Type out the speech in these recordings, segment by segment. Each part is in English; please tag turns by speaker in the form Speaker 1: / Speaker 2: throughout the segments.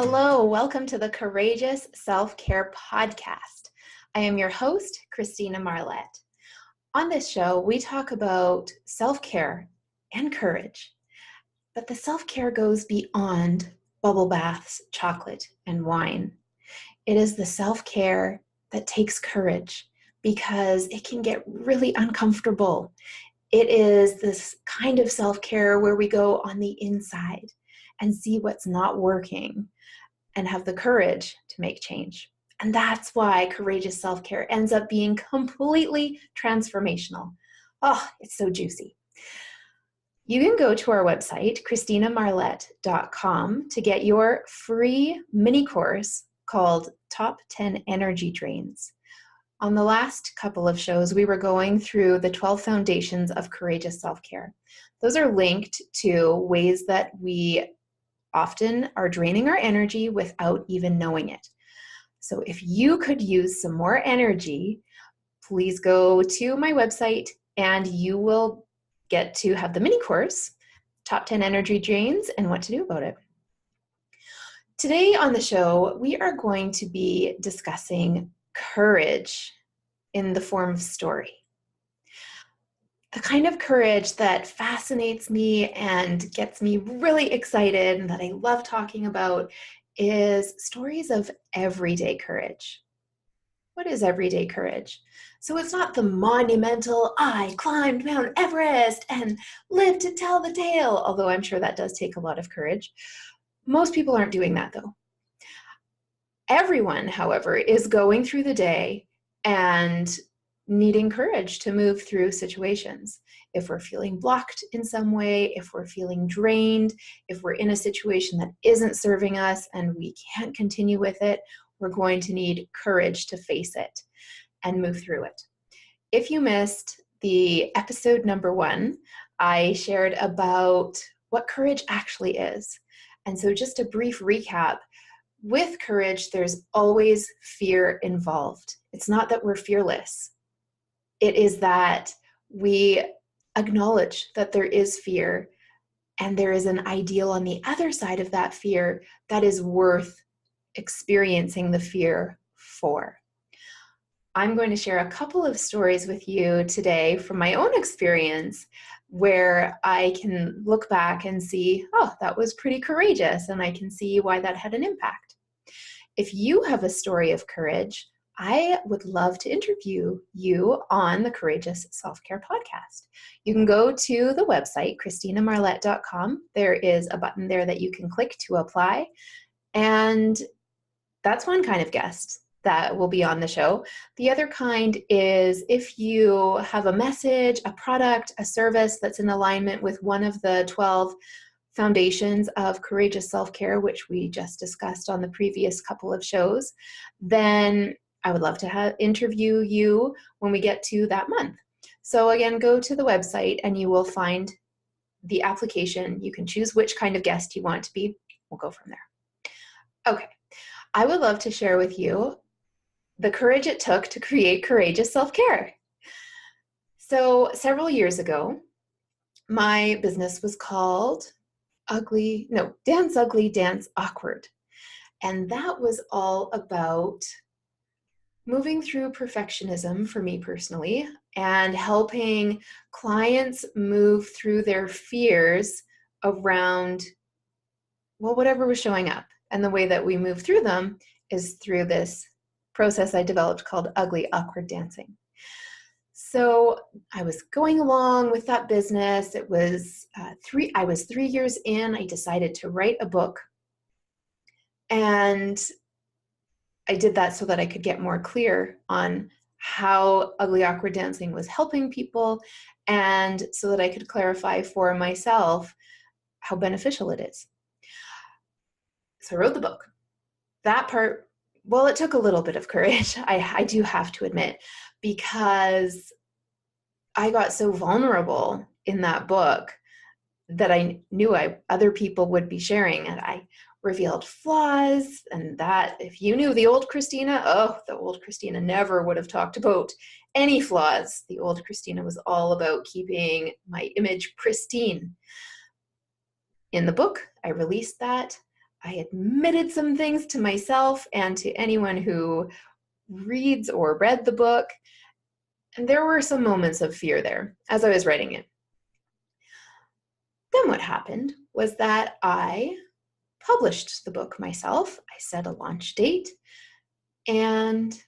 Speaker 1: Hello, welcome to the Courageous Self-Care Podcast. I am your host, Christina Marlette. On this show, we talk about self-care and courage, but the self-care goes beyond bubble baths, chocolate, and wine. It is the self-care that takes courage because it can get really uncomfortable. It is this kind of self-care where we go on the inside and see what's not working and have the courage to make change. And that's why courageous self-care ends up being completely transformational. Oh, it's so juicy. You can go to our website, ChristinaMarlette.com, to get your free mini course called Top 10 Energy Drains. On the last couple of shows, we were going through the 12 foundations of courageous self-care. Those are linked to ways that we often are draining our energy without even knowing it. So if you could use some more energy, please go to my website and you will get to have the mini course, Top 10 Energy Drains and what to do about it. Today on the show, we are going to be discussing courage in the form of story. The kind of courage that fascinates me and gets me really excited and that I love talking about is stories of everyday courage. What is everyday courage? So it's not the monumental, I climbed Mount Everest and lived to tell the tale, although I'm sure that does take a lot of courage. Most people aren't doing that though. Everyone, however, is going through the day and needing courage to move through situations. If we're feeling blocked in some way, if we're feeling drained, if we're in a situation that isn't serving us and we can't continue with it, we're going to need courage to face it and move through it. If you missed the episode number 1, I shared about what courage actually is. And so just a brief recap. With courage, there's always fear involved. It's not that we're fearless. It is that we acknowledge that there is fear and there is an ideal on the other side of that fear that is worth experiencing the fear for. I'm going to share a couple of stories with you today from my own experience where I can look back and see, oh, that was pretty courageous, and I can see why that had an impact. If you have a story of courage, I would love to interview you on the Courageous Self-Care Podcast. You can go to the website, ChristinaMarlette.com. There is a button there that you can click to apply. And that's one kind of guest that will be on the show. The other kind is if you have a message, a product, a service that's in alignment with one of the 12 foundations of courageous self-care, which we just discussed on the previous couple of shows, then I would love to interview you when we get to that month. So again, go to the website and you will find the application. You can choose which kind of guest you want to be. We'll go from there. Okay. I would love to share with you the courage it took to create courageous self-care. So several years ago, my business was called Dance Ugly, Dance Awkward. And that was all about moving through perfectionism for me personally and helping clients move through their fears around, well, whatever was showing up. And the way that we move through them is through this process I developed called Ugly Awkward Dancing. So I was going along with that business. It was I was 3 years in. I decided to write a book. And I did that so that I could get more clear on how Ugly Awkward Dancing was helping people and so that I could clarify for myself how beneficial it is. So I wrote the book. That part, well, it took a little bit of courage, I do have to admit, because I got so vulnerable in that book that I knew other people would be sharing, and I revealed flaws, and that if you knew the old Christina, the old Christina never would have talked about any flaws. The old Christina was all about keeping my image pristine. In the book, I released that. I admitted some things to myself and to anyone who reads or read the book. And there were some moments of fear there as I was writing it. Then what happened was that I published the book myself. I set a launch date. And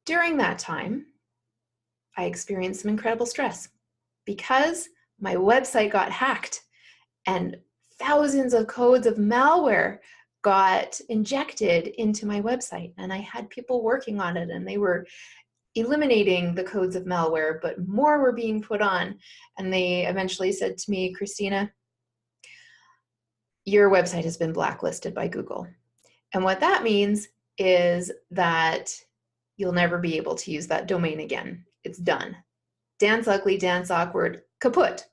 Speaker 1: during that time, I experienced some incredible stress because my website got hacked and thousands of codes of malware got injected into my website. And I had people working on it, and they were eliminating the codes of malware, but more were being put on. And they eventually said to me, Christina, your website has been blacklisted by Google. And what that means is that you'll never be able to use that domain again. It's done. Dance ugly, dance awkward, kaput.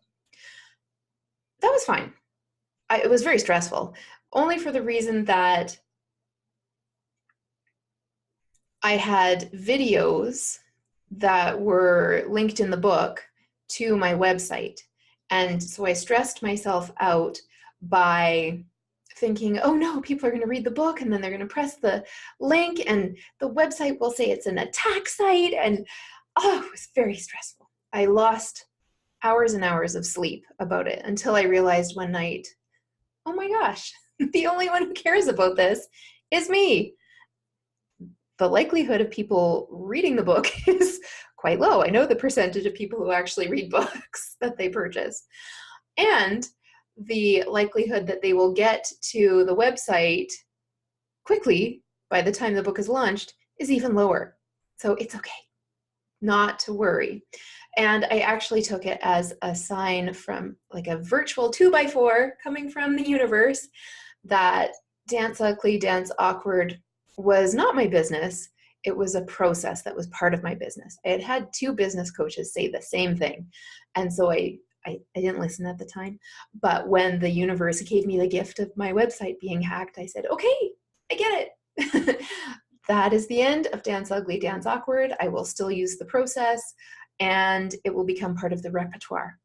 Speaker 1: That was fine. It was very stressful, only for the reason that I had videos that were linked in the book to my website. And so I stressed myself out by thinking, oh no, people are going to read the book and then they're going to press the link and the website will say it's an attack site. And oh, it was very stressful. I lost hours and hours of sleep about it until I realized one night, oh my gosh, the only one who cares about this is me. The likelihood of people reading the book is quite low. I know the percentage of people who actually read books that they purchase. And the likelihood that they will get to the website quickly by the time the book is launched is even lower. So it's okay not to worry. And I actually took it as a sign from like a virtual 2x4 coming from the universe that Dance Ugly, Dance Awkward was not my business. It was a process that was part of my business. I had had 2 business coaches say the same thing. And so I didn't listen at the time. But when the universe gave me the gift of my website being hacked, I said, okay, I get it. That is the end of Dance Ugly, Dance Awkward. I will still use the process and it will become part of the repertoire.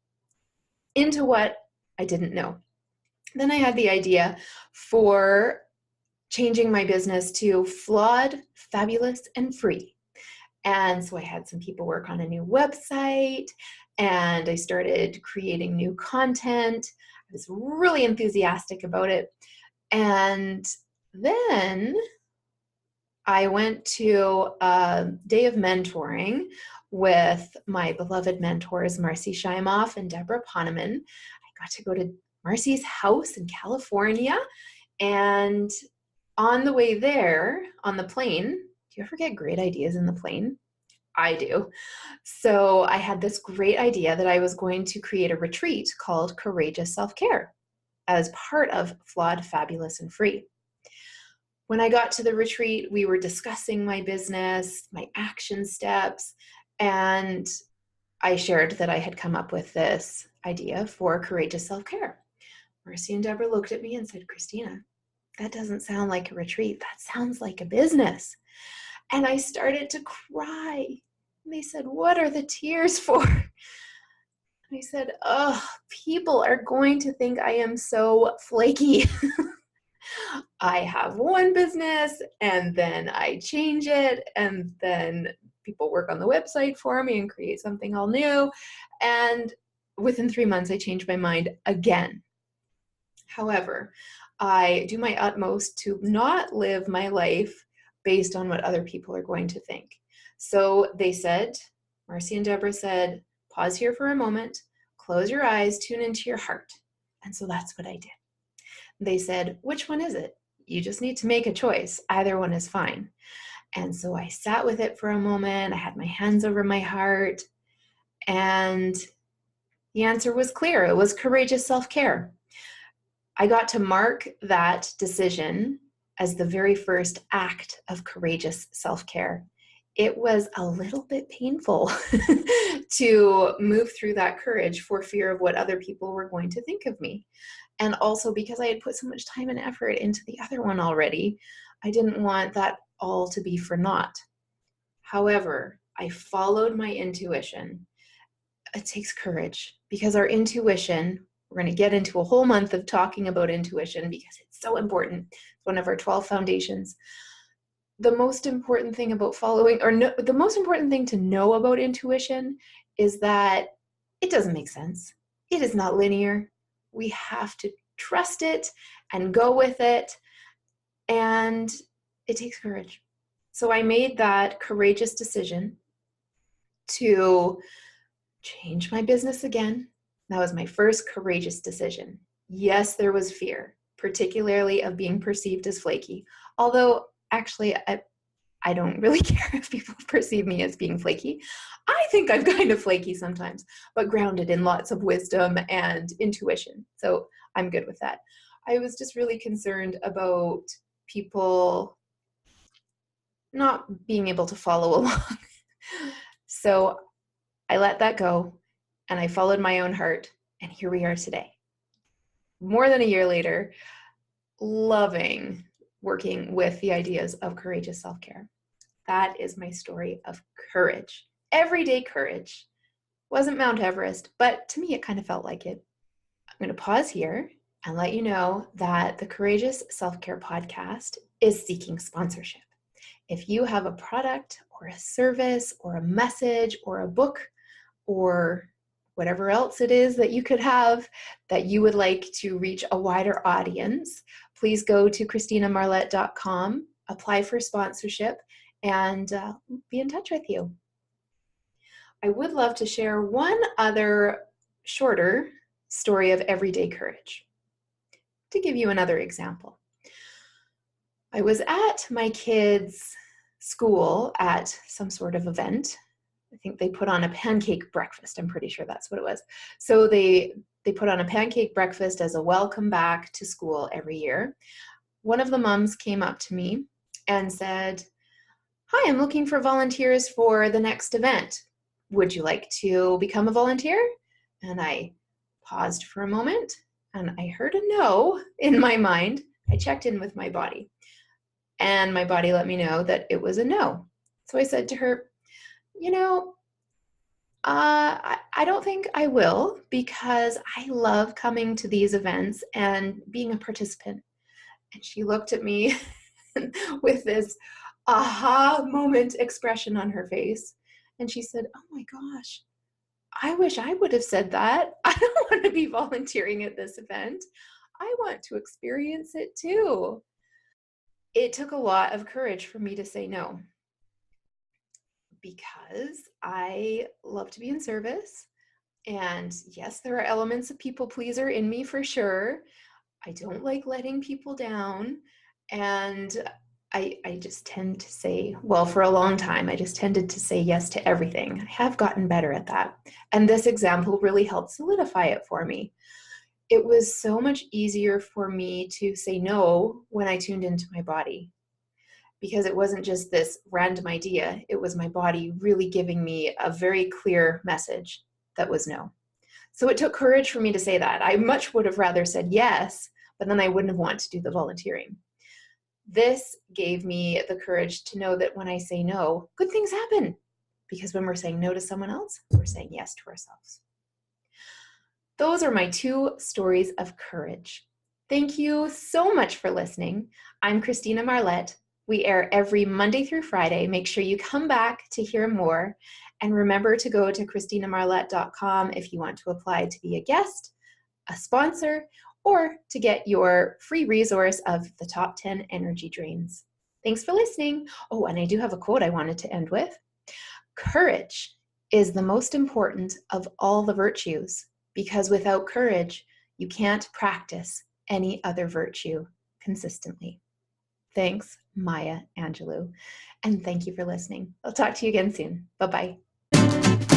Speaker 1: Into what I didn't know. Then I had the idea for changing my business to flawed, fabulous, and free. And so I had some people work on a new website and I started creating new content. I was really enthusiastic about it. And then I went to a day of mentoring with my beloved mentors, Marcy Scheimoff and Deborah Poneman. I got to go to Marcy's house in California. And on the way there, on the plane, do you ever get great ideas in the plane? I do. So I had this great idea that I was going to create a retreat called Courageous Self-Care as part of Flawed, Fabulous, and Free. When I got to the retreat, we were discussing my business, my action steps, and I shared that I had come up with this idea for Courageous Self-Care. Marcy and Deborah looked at me and said, Christina, that doesn't sound like a retreat. That sounds like a business. And I started to cry. And they said, what are the tears for? And I said, oh, people are going to think I am so flaky. I have one business and then I change it and then people work on the website for me and create something all new. And within 3 months, I changed my mind again. However, I do my utmost to not live my life based on what other people are going to think. So they said, Marcy and Deborah said, pause here for a moment, close your eyes, tune into your heart. And so that's what I did. They said, which one is it? You just need to make a choice. Either one is fine. And so I sat with it for a moment. I had my hands over my heart. And the answer was clear. It was courageous self-care. I got to mark that decision as the very first act of courageous self-care. It was a little bit painful to move through that courage for fear of what other people were going to think of me. And also because I had put so much time and effort into the other one already, I didn't want that all to be for naught. However, I followed my intuition. It takes courage because our intuition We're going to get into a whole month of talking about intuition because it's so important. It's one of our 12 foundations. The most important thing about the most important thing to know about intuition is that it doesn't make sense. It is not linear. We have to trust it and go with it. And it takes courage. So I made that courageous decision to change my business again. That was my first courageous decision. Yes, there was fear, particularly of being perceived as flaky. Although, actually, I don't really care if people perceive me as being flaky. I think I'm kind of flaky sometimes, but grounded in lots of wisdom and intuition. So I'm good with that. I was just really concerned about people not being able to follow along. So I let that go and I followed my own heart, and here we are today. More than a year later, loving working with the ideas of courageous self-care. That is my story of courage. Everyday courage. Wasn't Mount Everest, but to me it kind of felt like it. I'm going to pause here and let you know that the Courageous Self-Care Podcast is seeking sponsorship. If you have a product or a service or a message or a book or whatever else it is that you could have that you would like to reach a wider audience, please go to ChristinaMarlette.com, apply for sponsorship, and be in touch with you. I would love to share one other shorter story of everyday courage. To give you another example, I was at my kids' school at some sort of event. I think they put on a pancake breakfast. I'm pretty sure that's what it was. So they put on a pancake breakfast as a welcome back to school every year. One of the moms came up to me and said, "Hi, I'm looking for volunteers for the next event. Would you like to become a volunteer?" And I paused for a moment and I heard a no in my mind. I checked in with my body and my body let me know that it was a no. So I said to her, I don't think I will, because I love coming to these events and being a participant. And she looked at me with this aha moment expression on her face. And she said, "Oh my gosh, I wish I would have said that. I don't want to be volunteering at this event. I want to experience it too." It took a lot of courage for me to say no, because I love to be in service. And yes, there are elements of people pleaser in me for sure. I don't like letting people down. And I just tend to say, well, for a long time, I just tended to say yes to everything. I have gotten better at that. And this example really helped solidify it for me. It was so much easier for me to say no when I tuned into my body, because it wasn't just this random idea. It was my body really giving me a very clear message that was no. So it took courage for me to say that. I much would have rather said yes, but then I wouldn't have wanted to do the volunteering. This gave me the courage to know that when I say no, good things happen. Because when we're saying no to someone else, we're saying yes to ourselves. Those are my 2 stories of courage. Thank you so much for listening. I'm Christina Marlette. We air every Monday through Friday. Make sure you come back to hear more. And remember to go to ChristinaMarlette.com if you want to apply to be a guest, a sponsor, or to get your free resource of the top 10 energy drains. Thanks for listening. Oh, and I do have a quote I wanted to end with. Courage is the most important of all the virtues, because without courage, you can't practice any other virtue consistently. Thanks, Maya Angelou. And thank you for listening. I'll talk to you again soon. Bye-bye.